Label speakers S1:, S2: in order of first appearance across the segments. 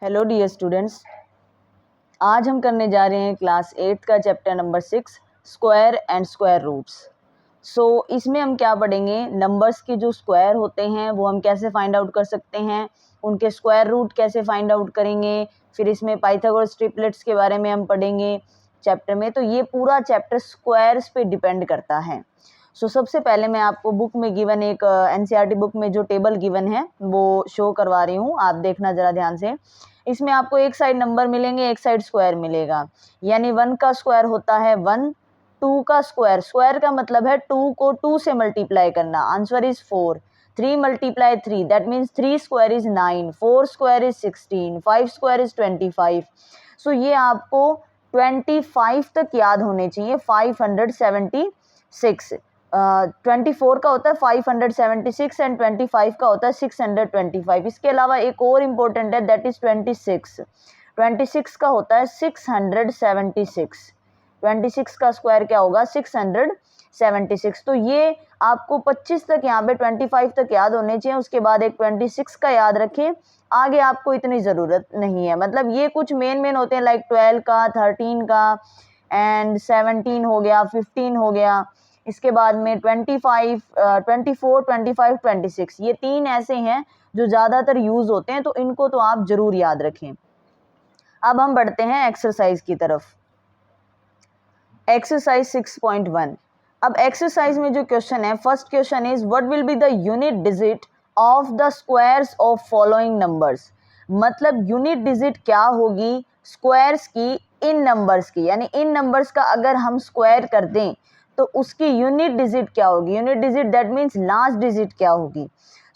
S1: Hello dear students, आज हम करने जा रहे हैं क्लास 8 का chapter number 6 square and square roots. इसमें हम क्या पढ़ेंगे, नंबर्स के जो स्क्वायर होते हैं वो हम कैसे फाइंड आउट कर सकते हैं, उनके स्क्वायर रूट कैसे फाइंड आउट करेंगे, फिर इसमें पाइथागोरस ट्रिपलेट्स के बारे में हम पढ़ेंगे चैप्टर में। तो ये पूरा चैप्टर स्क्वायर्स पे डिपेंड करता है। सबसे पहले मैं आपको बुक में गिवन एक एनसीईआरटी बुक में जो टेबल गिवन है वो शो करवा रही हूँ, आप देखना ज़रा ध्यान से। इसमें आपको एक साइड नंबर मिलेंगे, एक साइड स्क्वायर मिलेगा। यानी 1 का स्क्वायर होता है 1, 2 का स्क्वायर, स्क्वायर का मतलब है 2 को 2 से मल्टीप्लाई करना, answer is 4। 3 multiply 3, that means 3 square is 9, 4 square is 16, 5 square is 25। ये आपको 25 तक याद होने चाहिए। 576, 24 का होता है 576 एंड 25 का होता है 625। इसके अलावा एक और इम्पोर्टेंट है, दैट इज 26। 26 का होता है 676। 26 का स्क्वायर क्या होगा, 676। तो ये आपको 25 तक यहाँ पे 25 तक याद होने चाहिए। उसके बाद एक 26 का याद रखें, आगे आपको इतनी ज़रूरत नहीं है। मतलब ये कुछ मेन होते हैं, लाइक 12 का, 13 का एंड 17 हो गया, 15 हो गया। इसके बाद में 25, 24, 25, 26, ये 3 ऐसे हैं जो ज़्यादातर यूज़ होते हैं, तो इनको तो आप ज़रूर याद रखें। अब हम बढ़ते हैं एक्सरसाइज की तरफ। एक्सरसाइज 6.1। अब एक्सरसाइज में जो क्वेश्चन है, first question is what will be the unit digit of the squares of following numbers. मतलब यूनिट डिजिट क्या होगी स्क्वायर्स की इन नंबर्स की, यानी इन नंबर्स का अगर हम स्क्वायर कर दें तो उसकी यूनिट डिजिट क्या होगी। Unit digit that means last digit क्या होगी।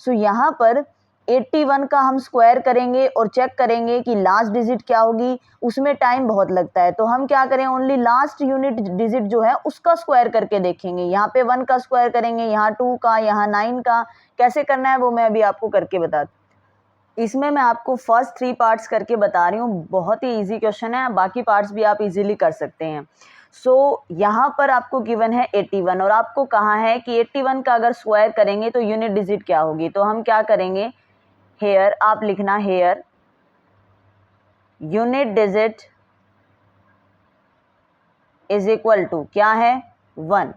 S1: यहाँ पर 81 का हम स्क्वायर करेंगे और चेक करेंगे कि लास्ट डिजिट क्या होगी, उसमें टाइम बहुत लगता है। तो हम क्या करें, ओनली लास्ट यूनिट डिजिट जो है उसका स्क्वायर करके देखेंगे। यहाँ पे 1 का स्क्वायर करेंगे, यहाँ 2 का, यहाँ 9 का। कैसे करना है वो मैं अभी आपको करके बता। इसमें मैं आपको फर्स्ट 3 पार्ट्स करके बता रही हूँ, बहुत ही इजी क्वेश्चन है, बाकी पार्ट्स भी आप इजीली कर सकते हैं। यहाँ पर आपको गिवन है 81 और आपको कहा है कि 81 का अगर स्क्वायर करेंगे तो यूनिट डिजिट क्या होगी। तो हम क्या करेंगे, हेयर आप लिखना, here unit digit is equal to क्या है, 1।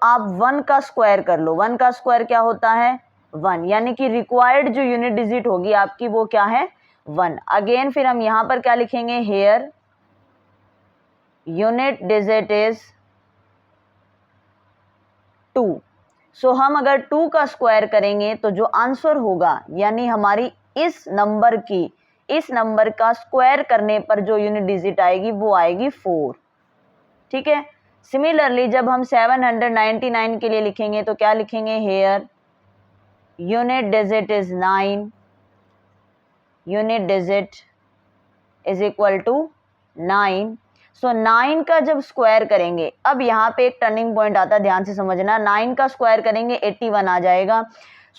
S1: आप 1 का स्क्वायर कर लो। 1 का स्क्वायर क्या होता है, 1, यानी कि रिक्वायर्ड जो यूनिट डिजिट होगी आपकी वो क्या है, 1। अगेन फिर हम यहाँ पर क्या लिखेंगे, हेयर यूनिट डिजिट इज 2। हम अगर 2 का स्क्वायर करेंगे तो जो आंसर होगा, यानी हमारी इस नंबर का स्क्वायर करने पर जो यूनिट डिजिट आएगी वो आएगी 4। ठीक है। सिमिलरली जब हम 799 के लिए लिखेंगे तो क्या लिखेंगे, here unit digit is 9, unit digit is equal to 9। 9 का जब स्क्वायर करेंगे, अब यहाँ पे एक टर्निंग पॉइंट आता है, ध्यान से समझना। 9 का स्क्वायर करेंगे 81 आ जाएगा।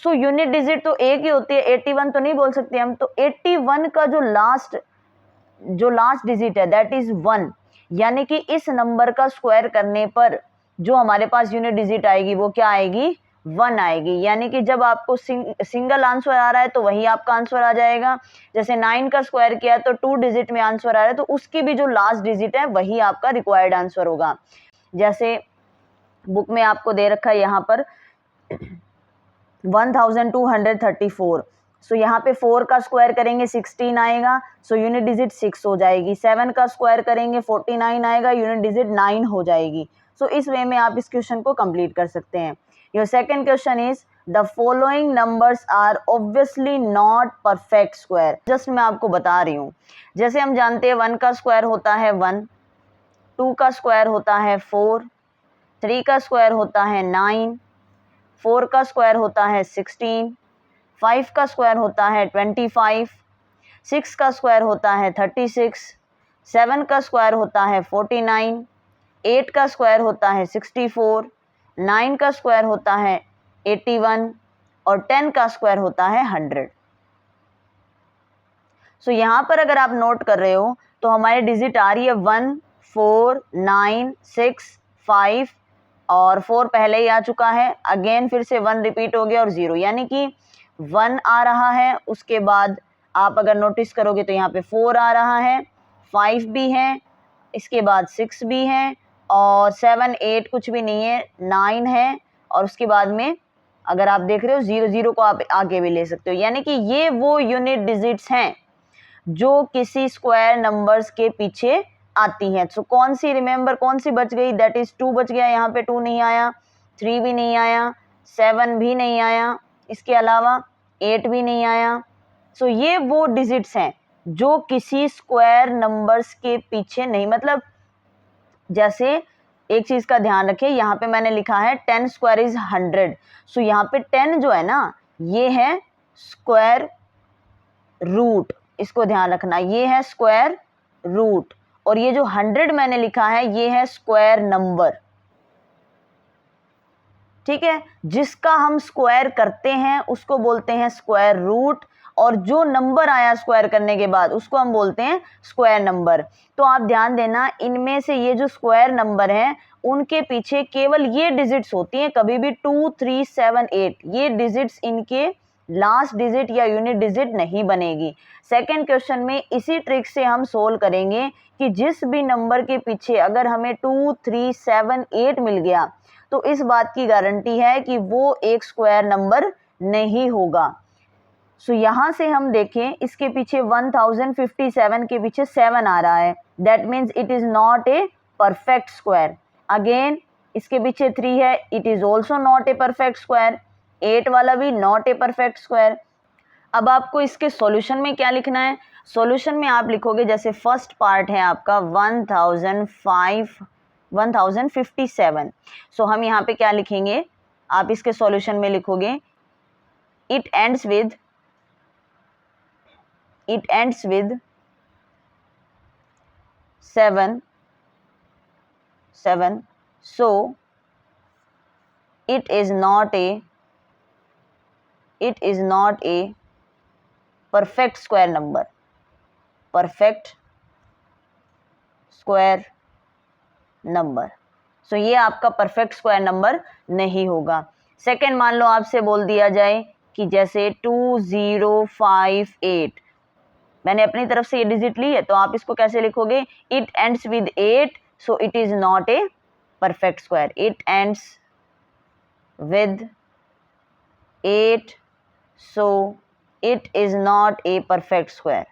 S1: यूनिट डिजिट तो एक ही होती है, 81 तो नहीं बोल सकते हम। तो 81 का जो लास्ट डिजिट है दैट इज 1, यानी कि इस नंबर का स्क्वायर करने पर जो हमारे पास यूनिट डिजिट आएगी वो क्या आएगी, 1 आएगी। यानी कि जब आपको सिंगल आंसर आ रहा है तो वही आपका आंसर आ जाएगा। जैसे 9 का स्क्वायर किया तो 2 डिजिट में आंसर आ रहा है तो उसकी भी जो लास्ट डिजिट है वही आपका रिक्वायर्ड आंसर होगा। जैसे बुक में आपको दे रखा है यहाँ पर 1234। यहाँ पे 4 का स्क्वायर करेंगे 16 आएगा, यूनिट डिजिट 6 हो जाएगी। 7 का स्क्वायर करेंगे 49 आएगा, यूनिट डिजिट 9 हो जाएगी। इस वे में आप इस क्वेश्चन को कंप्लीट कर सकते हैं। Your second question is the following numbers are obviously not perfect square. Just मैं आपको बता रही हूँ, जैसे हम जानते हैं 1 का स्क्वायर होता है 1, 2 का स्क्वायर होता है 4, 3 का स्क्वायर होता है 9, 4 का स्क्वायर होता है 16, 5 का स्क्वायर होता है 25, 6 का स्क्वायर होता है 36, 7 का स्क्वायर होता है 49, 8 का स्क्वायर होता है 64, 9 का स्क्वायर होता है 81 और 10 का स्क्वायर होता है 100। यहाँ पर अगर आप नोट कर रहे हो तो हमारी डिजिट आ रही है 1, 4, 9, 6, 5 और 4 पहले ही आ चुका है। अगेन फिर से 1 रिपीट हो गया और 0, यानी कि 1 आ रहा है, उसके बाद आप अगर नोटिस करोगे तो यहाँ पे 4 आ रहा है, 5 भी है, इसके बाद 6 भी है, और 7 8 कुछ भी नहीं है, 9 है, और उसके बाद में अगर आप देख रहे हो 0 0 को आप आगे भी ले सकते हो। यानी कि ये वो यूनिट डिजिट्स हैं जो किसी स्क्वायर नंबर्स के पीछे आती हैं। तो कौन सी, रिमेंबर कौन सी बच गई, दैट इज 2 बच गया, यहाँ पे 2 नहीं आया, 3 भी नहीं आया, 7 भी नहीं आया, इसके अलावा 8 भी नहीं आया। सो ये वो डिजिट्स हैं जो किसी स्क्वायर नंबर्स के पीछे नहीं, मतलब जैसे एक चीज का ध्यान रखें, यहाँ पे मैंने लिखा है 10 स्क्वायर इज 100। सो यहाँ पे 10 जो है ना, ये है स्क्वायर रूट, इसको ध्यान रखना, ये है स्क्वायर रूट, और ये जो 100 मैंने लिखा है ये है स्क्वायर नंबर। ठीक है, जिसका हम स्क्वायर करते हैं उसको बोलते हैं स्क्वायर रूट, और जो नंबर आया स्क्वायर करने के बाद उसको हम बोलते हैं स्क्वायर नंबर। तो आप ध्यान देना, इनमें से ये जो स्क्वायर नंबर हैं उनके पीछे केवल ये डिजिट्स होती हैं, कभी भी 2 3 7 8 ये डिजिट्स इनके लास्ट डिजिट या यूनिट डिजिट नहीं बनेगी। सेकंड क्वेश्चन में इसी ट्रिक से हम सोल्व करेंगे कि जिस भी नंबर के पीछे अगर हमें 2 3 7 8 मिल गया तो इस बात की गारंटी है कि वो एक स्क्वायर नंबर नहीं होगा। सो यहाँ से हम देखें, इसके पीछे 1057 के पीछे 7 आ रहा है, that means it is not a perfect square. Again इसके पीछे 3 है, it is also not a perfect square. 8 वाला भी नॉट ए परफेक्ट स्क्वायर। अब आपको इसके सॉल्यूशन में क्या लिखना है, सॉल्यूशन में आप लिखोगे, जैसे फर्स्ट पार्ट है आपका 1057। सो हम यहाँ पे क्या लिखेंगे, आप इसके सॉल्यूशन में लिखोगे it ends with 7 so it is not a perfect square number, सो ये आपका परफेक्ट स्क्वायर नंबर नहीं होगा। सेकेंड, मान लो आपसे बोल दिया जाए कि जैसे 2058, मैंने अपनी तरफ से ये डिजिट ली है, तो आप इसको कैसे लिखोगे, it ends with 8 so it is not a perfect square. It ends with 8 so it is not a perfect square.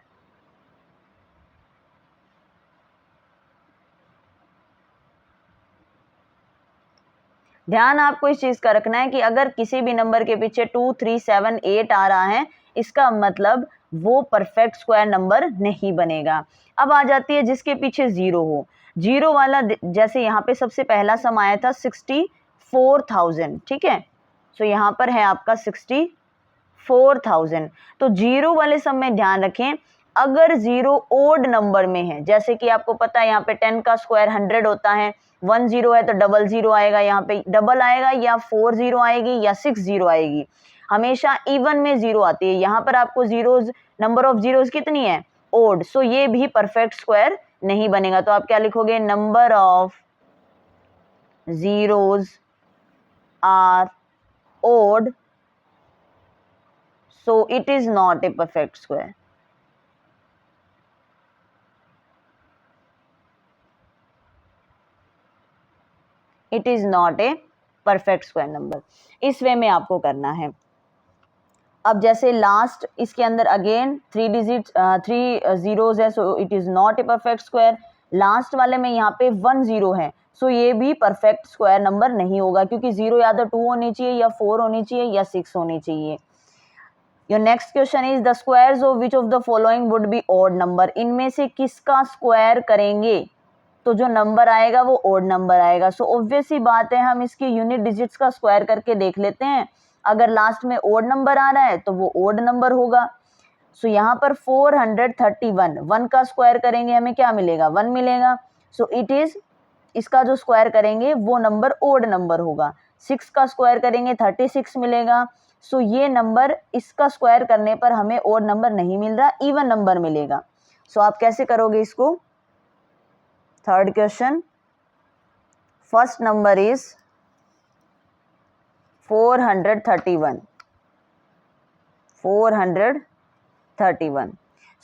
S1: ध्यान आपको इस चीज का रखना है कि अगर किसी भी नंबर के पीछे 2 3 7 8 आ रहा है, इसका मतलब वो परफेक्ट स्क्वायर नंबर नहीं बनेगा। अब आ जाती है जिसके पीछे 0 हो, 0 वाला, जैसे यहाँ पे सबसे पहला सम आया था 64,000, ठीक है, सो यहाँ पर है आपका 64,000। तो 0 वाले सम में ध्यान रखें, अगर 0 ओड नंबर में है, जैसे कि आपको पता है यहाँ पे 10 का स्क्वायर 100 होता है, 1 0 है तो डबल 0 आएगा, यहाँ पे डबल आएगा, या 4 0 आएगी या 6 0 आएगी, हमेशा इवन में 0 आती है। यहाँ पर आपको जीरोज, नंबर ऑफ जीरोज कितनी है, ओड, सो ये भी परफेक्ट स्क्वायर नहीं बनेगा। तो आप क्या लिखोगे, number of zeros are odd so it is not a perfect square. It is not a perfect square number. इस वे में आपको करना है। अब जैसे लास्ट इसके अंदर अगेन 3 जीरोज है, सो it is not a perfect square. Last वाले में यहाँ पे 1 0 है, सो ये भी परफेक्ट स्क्वायर नंबर नहीं होगा, क्योंकि 0 या तो 2 होनी चाहिए, या 4 होनी चाहिए, या 6 होनी चाहिए। Your next question is the squares of which of the following would be odd number. इनमें से किसका स्क्वायर करेंगे तो जो नंबर आएगा वो ओड नंबर आएगा। सो ऑब्वियस ही बात है, हम इसकी यूनिट डिजिट्स का स्क्वायर करके देख लेते हैं। अगर लास्ट में ओड नंबर आ रहा है तो वो ओड नंबर होगा। सो यहाँ पर 431, 1 का स्क्वायर करेंगे हमें क्या मिलेगा, 1 मिलेगा। सो इट इज, इसका जो स्क्वायर करेंगे वो नंबर ओड नंबर होगा। 6 का स्क्वायर करेंगे 36 मिलेगा। सो ये नंबर, इसका स्क्वायर करने पर हमें ओड नंबर नहीं मिल रहा, इवन नंबर मिलेगा। सो आप कैसे करोगे इसको, third question, first number is 431, 31।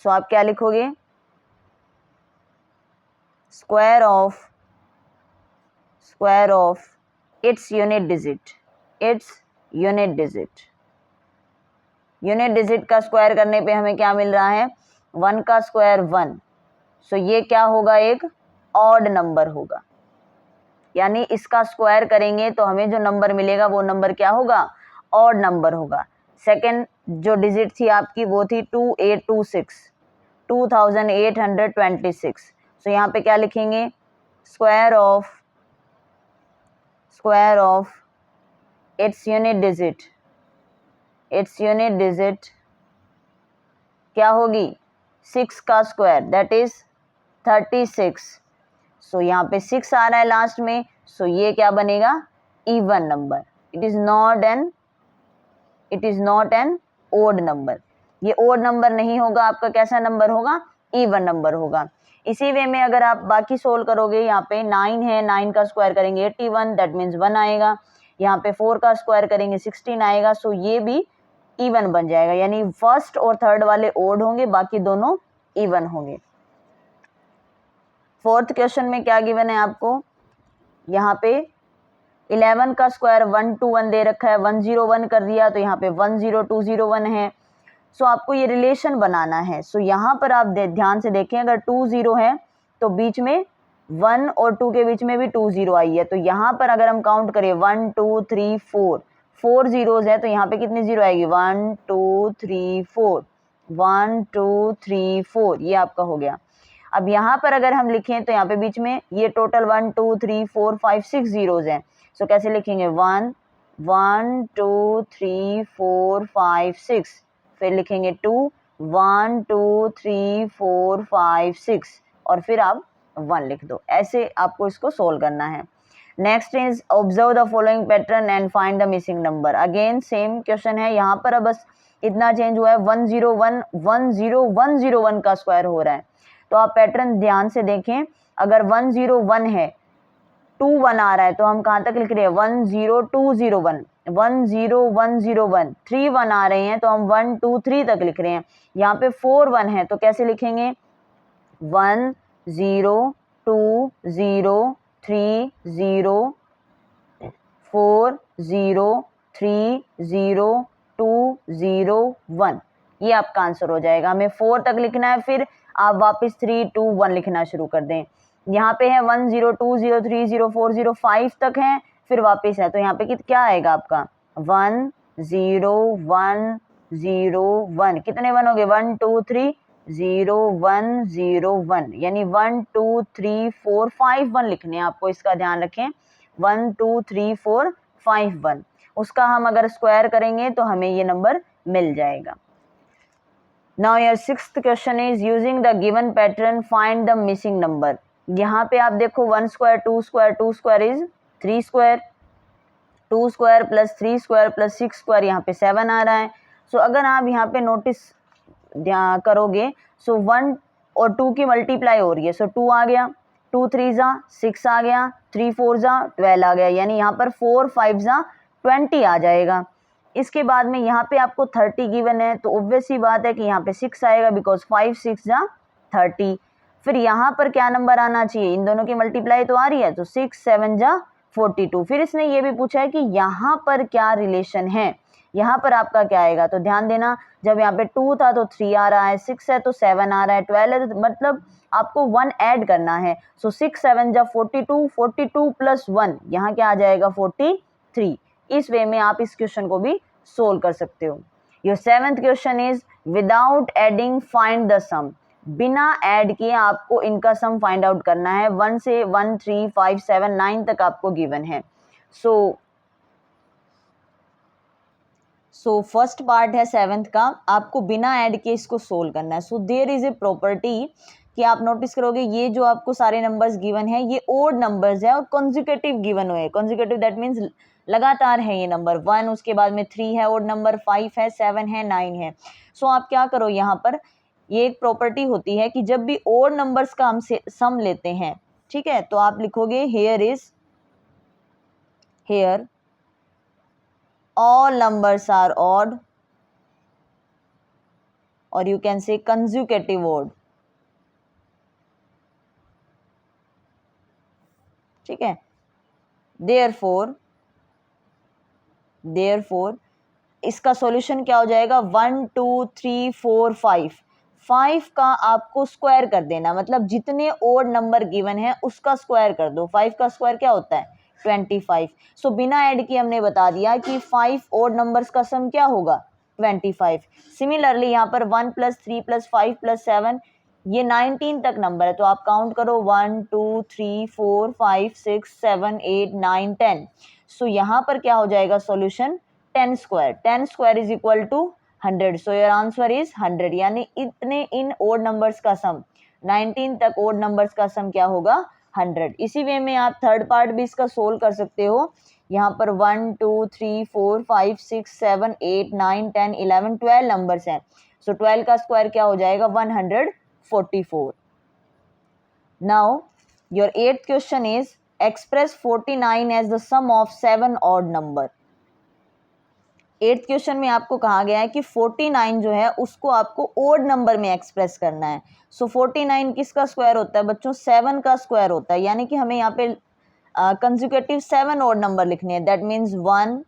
S1: सो आप क्या लिखोगे, square of its unit digit, unit digit का स्क्वायर करने पे हमें क्या मिल रहा है, 1 का स्क्वायर 1। सो ये क्या होगा, एक ऑड नंबर होगा, यानी इसका स्क्वायर करेंगे तो हमें जो नंबर मिलेगा वो नंबर क्या होगा, ऑड नंबर होगा। सेकंड जो डिजिट थी आपकी वो थी 2826, 2826। सो यहाँ पे क्या लिखेंगे, square of its unit digit क्या होगी, 6 का स्क्वायर दैट इज 36। सो यहाँ पे 6 आ रहा है लास्ट में, सो ये क्या बनेगा, even number. It is not an odd number, ये ओड नंबर नहीं होगा आपका, कैसा नंबर होगा, इवन नंबर होगा। इसी वे में अगर आप बाकी सोल्व करोगे, यहाँ पे 9 है, 9 का स्क्वायर करेंगे 81, दैट मीन्स 1 आएगा। यहाँ पे 4 का स्क्वायर करेंगे 16 आएगा, सो ये भी इवन बन जाएगा, यानी फर्स्ट और थर्ड वाले ओड होंगे, बाकी दोनों इवन होंगे। फोर्थ क्वेश्चन में क्या गिवन है आपको, यहाँ पे 11 का स्क्वायर 121 दे रखा है, 101 कर दिया तो यहाँ पे 10201 है। सो आपको ये रिलेशन बनाना है। सो यहाँ पर आप ध्यान से देखें, अगर 20 है तो बीच में 1 और 2 के बीच में भी 20 आई है, तो यहाँ पर अगर हम काउंट करें 1 2 3 4 जीरोज है, तो यहाँ पे कितनी जीरो आएगी, 1 2 3 4, 1 2 3 4, ये आपका हो गया। अब यहाँ पर अगर हम लिखें तो यहाँ पे बीच में ये टोटल 1 2 3 4 5 6 जीरोज हैं। सो कैसे लिखेंगे, 1 1 2 3 4 5 6, फिर लिखेंगे 2 1 2 3 4 5 6 और फिर आप 1 लिख दो। ऐसे आपको इसको सोल्व करना है। Next is observe the following pattern and find the missing number. Again same question है, यहाँ पर बस इतना चेंज हुआ है, 101 का स्क्वायर हो रहा है। तो आप पैटर्न ध्यान से देखें, अगर 101 है, 21 आ रहा है, तो हम कहाँ तक लिख रहे हैं, 10201, 10101, 31 आ रहे हैं तो हम 123 तक लिख रहे हैं। यहाँ पे 41 है तो कैसे लिखेंगे, 1020304030201, ये आपका आंसर हो जाएगा। हमें 4 तक लिखना है, फिर आप वापस 3 2 1 लिखना शुरू कर दें। यहाँ पे है 102030405 तक है, फिर वापस है, तो यहाँ पे क्या आएगा आपका, 10101, कितने 1 हो गए, 1 2 3 0 1 0 1, यानी 1 2 3 4 5 1 लिखने हैं आपको, इसका ध्यान रखें, 1 2 3 4 5 1, उसका हम अगर स्क्वायर करेंगे तो हमें ये नंबर मिल जाएगा। Now your sixth question is using the given pattern find the missing number। यहाँ पे आप देखो 1 square 2 square 2 square is 3 square, 2 square plus 3 square plus 6 square, यहाँ पे 7 आ रहा है। सो अगर आप यहाँ पे नोटिस करोगे, सो 1 और 2 की मल्टीप्लाई हो रही है, सो 2 आ गया, 2 3 जा 6 आ गया, 3 4 जा 12 आ गया, यानी यहाँ पर 4 5 जा 20 आ जाएगा। इसके बाद में यहाँ पे आपको 30 गिवन है, तो ऑब्वियस ही बात है कि यहाँ पे 6 आएगा, बिकॉज 5 6 जा 30। फिर यहाँ पर क्या नंबर आना चाहिए, इन दोनों की मल्टीप्लाई तो आ रही है, तो 6 7 जा 42। फिर इसने ये भी पूछा है कि यहाँ पर क्या रिलेशन है, यहाँ पर आपका क्या आएगा, तो ध्यान देना, जब यहाँ पे 2 था तो 3 आ रहा है, 6 है तो 7 आ रहा है, 12 है तो मतलब आपको 1 ऐड करना है। सो 6 7 जा 42, 42 प्लस 1 यहाँ क्या आ जाएगा, 43। इस वे में आप इस क्वेश्चन को भी सोल्व कर सकते हो। Your seventh question is without adding find the sum. बिना ऐड किए आपको इनका सम फाइंड आउट करना है। 1 से 1 3 5 7 9 तक आपको गिवन है। सो फर्स्ट पार्ट है सेवेंथ का, आपको बिना ऐड के इसको सोल्व करना है। So there is a property कि आप नोटिस करोगे ये जो आपको सारे नंबर्स गिवन है ये ओड नंबर्स है और कॉन्जिक्यूटिव गिवन हुए। कॉन्जिक्यूटिव दैट मीन्स लगातार है ये नंबर, 1 उसके बाद में 3 है ओड नंबर, 5 है 7 है 9 है। सो आप क्या करो, यहाँ पर ये एक प्रॉपर्टी होती है कि जब भी ओड नंबर्स का हम सम लेते हैं, ठीक है, तो आप लिखोगे hair all numbers are odd or you can say consecutive odd. ठीक है, therefore इसका सॉल्यूशन क्या हो जाएगा, 1 2 3 4 5, 5 का आपको स्क्वायर कर देना, मतलब जितने ओड नंबर गिवन है उसका स्क्वायर कर दो। 5 का स्क्वायर क्या होता है, 25। सो बिना ऐड किए हमने बता दिया कि 5 ओड नंबर्स का सम क्या होगा, 25। सिमिलरली यहाँ पर 1 + 3 + 5 + 7 ये 19 तक नंबर है, तो आप काउंट करो 1 2 3 4 5 6 7 8 9 10। सो यहाँ पर क्या हो जाएगा solution, 10 square. 10 square is equal to 100। So your answer is 100, यानी इतने इन ओड नंबर्स का सम, 19 तक ओड नंबर्स का सम क्या होगा, 100। इसी वे में आप थर्ड पार्ट भी इसका सोल्व कर सकते हो। यहाँ पर 1 2 3 4 5 6 7 8 9 10 11 12 नंबर्स हैं। सो 12 का स्क्वायर क्या हो जाएगा, 144। Now your 8th question is express 49 as the sum of 7 odd number. 8th question में आपको कहा गया है कि 49 जो है उसको आपको ओड नंबर में एक्सप्रेस करना है। सो 49 किसका स्क्वायर होता है बच्चों, 7 का स्क्वायर होता है, यानी कि हमें यहाँ पे कंसेक्यूटिव 7 ओड नंबर लिखने हैं। That means 1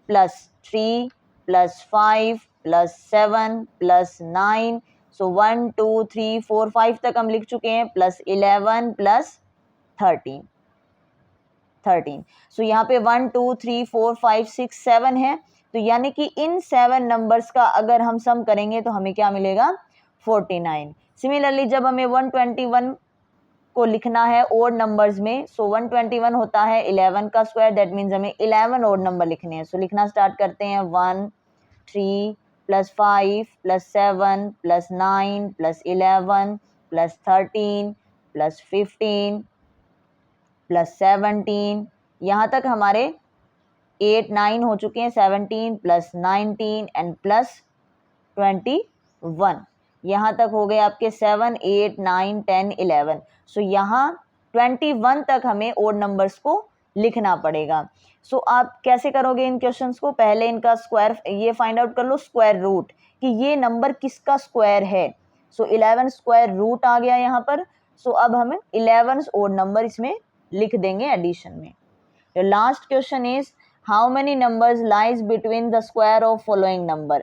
S1: + 3 + 5 + 7 + 9। सो 1 2 3 4 5 तक हम लिख चुके हैं, +11 + 13। सो यहाँ पे 1 2 3 4 5 6 7 है, तो यानी कि इन 7 नंबर्स का अगर हम सम करेंगे तो हमें क्या मिलेगा, 49। सिमिलरली जब हमें 121 को लिखना है ओड नंबर्स में, सो 121 होता है 11 का स्क्वायर, दैट मीन्स हमें 11 ओड नंबर लिखने हैं। सो लिखना स्टार्ट करते हैं, 1 3 + 5 + 7 + 9 + 11 + 13 + 15 + 17। यहाँ तक हमारे 8 9 हो चुके हैं, 17 + 19 एंड +21। यहाँ तक हो गए आपके 7 8 9 10 11। सो यहाँ 21 तक हमें ओड नंबर्स को लिखना पड़ेगा। सो आप कैसे करोगे इन क्वेश्चंस को, पहले इनका स्क्वायर ये फाइंड आउट कर लो, स्क्वायर रूट कि ये नंबर किसका स्क्वायर है। सो 11 स्क्वायर रूट आ गया यहाँ पर। सो अब हम 11 ओड नंबर इसमें लिख देंगे एडिशन में। The last question is how many numbers lies between the square of following number।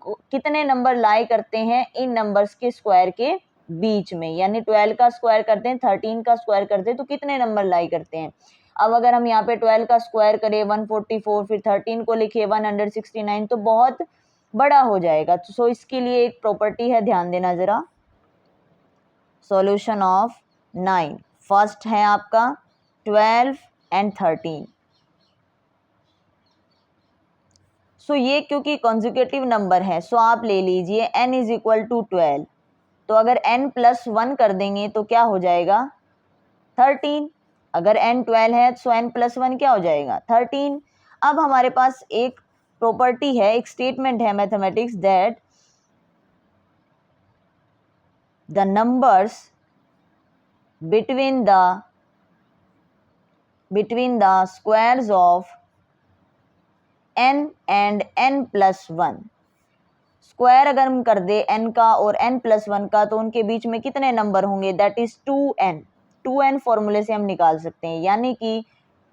S1: कितने नंबर लाई करते हैं इन नंबर्स के स्क्वायर के बीच में, यानी 12 का स्क्वायर करते हैं, 13 का स्क्वायर करते हैं, तो कितने नंबर लाई करते हैं। अब अगर हम यहाँ पे 12 का स्क्वायर करें 144, फिर 13 को लिखे 169, तो बहुत बड़ा हो जाएगा। सो इसके लिए एक प्रॉपर्टी है, ध्यान देना जरा। सॉल्यूशन ऑफ 9, फर्स्ट है आपका 12 एंड 13। सो ये क्योंकि कॉन्जिक्यूटिव नंबर है, सो आप ले लीजिए n = 12। तो अगर n + 1 कर देंगे तो क्या हो जाएगा, 13। अगर n 12 है सो n + 1 क्या हो जाएगा, 13। अब हमारे पास एक प्रॉपर्टी है, एक स्टेटमेंट है mathematics, that the numbers between the squares of n and n + 1, square अगर हम कर दे n का और n + 1 का, तो उनके बीच में कितने नंबर होंगे, दैट इज 2n। 2n फॉर्मूले से हम निकाल सकते हैं, यानी कि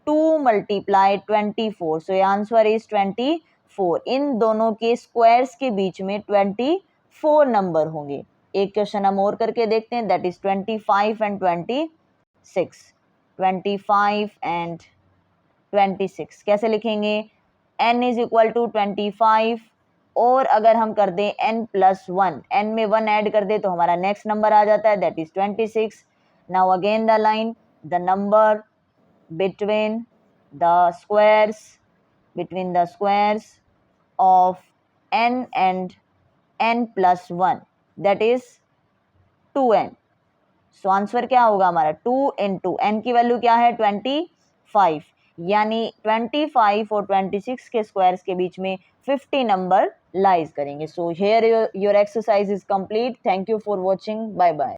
S1: 2 × 24। So answer is 24। इन दोनों के स्क्वायर्स के बीच में 24 नंबर होंगे। एक क्वेश्चन हम और करके देखते हैं, दैट इज 25 एंड 26। 25 एंड 26 कैसे लिखेंगे, n = 25, और अगर हम कर दें n + 1, n में 1 ऐड कर दे तो हमारा नेक्स्ट नंबर आ जाता है, that is 26। Now again the line, the number between the squares of n and n + 1, that is 2n। So answer क्या होगा हमारा, 2 × n की वैल्यू क्या है, 25, यानी 25 और 26 के स्क्वायर्स के बीच में 50 नंबर लाइज करेंगे। So here your exercise is complete. Thank you for watching, bye bye.